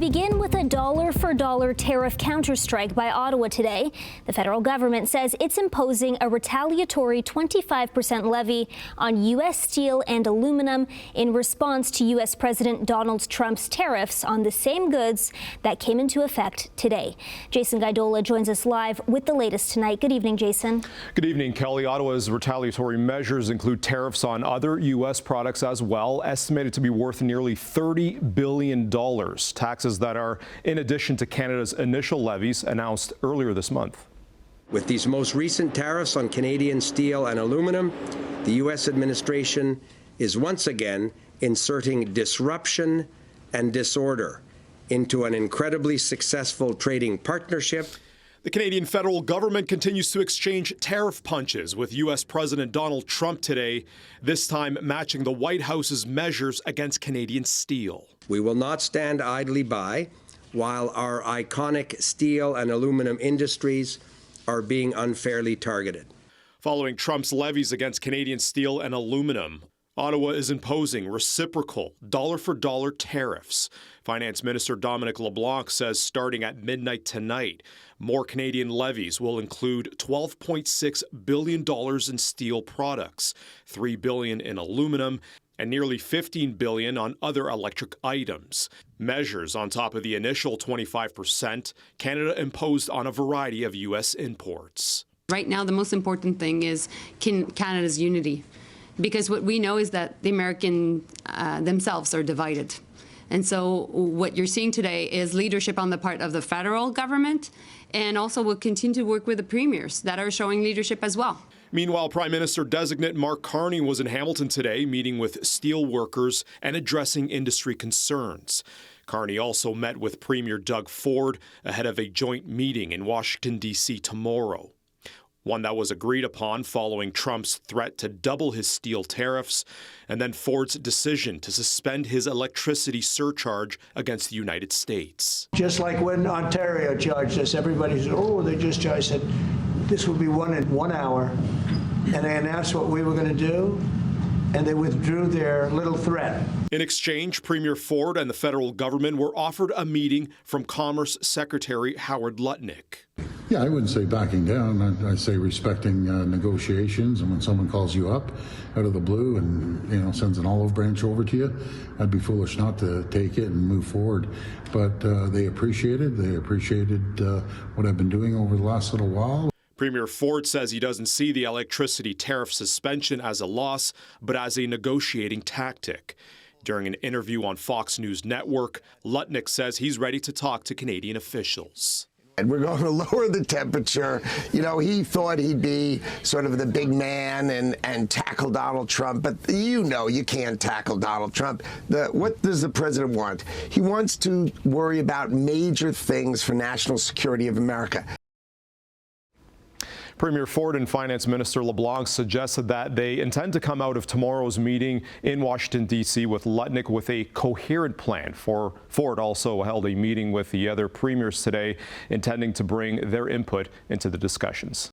begin with a dollar-for-dollar tariff counterstrike by Ottawa today. The federal government says it's imposing a retaliatory 25% levy on U.S. steel and aluminum in response to U.S. President Donald Trump's tariffs on the same goods that came into effect today. Jason Guidola joins us live with the latest tonight. Good evening, Jason. Good evening, Kelly. Ottawa's retaliatory measures include tariffs on other U.S. products as well, estimated to be worth nearly $30 billion. Taxes that are in addition to Canada's initial levies announced earlier this month. With these most recent tariffs on Canadian steel and aluminum, the U.S. administration is once again inserting disruption and disorder into an incredibly successful trading partnership. The Canadian federal government continues to exchange tariff punches with U.S. President Donald Trump today, this time matching the White House's measures against Canadian steel. We will not stand idly by while our iconic steel and aluminum industries are being unfairly targeted. Following Trump's levies against Canadian steel and aluminum, Ottawa is imposing reciprocal dollar-for-dollar tariffs. Finance Minister Dominic LeBlanc says starting at midnight tonight, more Canadian levies will include $12.6 billion in steel products, $3 billion in aluminum, and nearly $15 billion on other electric items. Measures on top of the initial 25% Canada imposed on a variety of U.S. imports. Right now, the most important thing is Canada's unity, because what we know is that the American themselves are divided. And so what you're seeing today is leadership on the part of the federal government, and also we'll continue to work with the premiers that are showing leadership as well. Meanwhile, Prime Minister-designate Mark Carney was in Hamilton today meeting with steel workers and addressing industry concerns. Carney also met with Premier Doug Ford ahead of a joint meeting in Washington, D.C. tomorrow. One that was agreed upon following Trump's threat to double his steel tariffs, and then Ford's decision to suspend his electricity surcharge against the United States. Just like when Ontario charged us, everybody said, oh, they just charged. I said, this would be one in 1 hour. And they announced what we were going to do, and they withdrew their little threat. In exchange, Premier Ford and the federal government were offered a meeting from Commerce Secretary Howard Lutnick. Yeah, I wouldn't say backing down. I say respecting negotiations, and when someone calls you up out of the blue and sends an olive branch over to you, I'd be foolish not to take it and move forward. But they appreciated what I've been doing over the last little while. Premier Ford says he doesn't see the electricity tariff suspension as a loss, but as a negotiating tactic. During an interview on Fox News Network, Lutnick says he's ready to talk to Canadian officials. We're going to lower the temperature. You know, he thought he'd be sort of the big man and tackle Donald Trump, but you can't tackle Donald Trump. What does the president want? He wants to worry about major things for national security of America. Premier Ford and Finance Minister LeBlanc suggested that they intend to come out of tomorrow's meeting in Washington, D.C. with Lutnick with a coherent plan. Ford also held a meeting with the other premiers today, intending to bring their input into the discussions.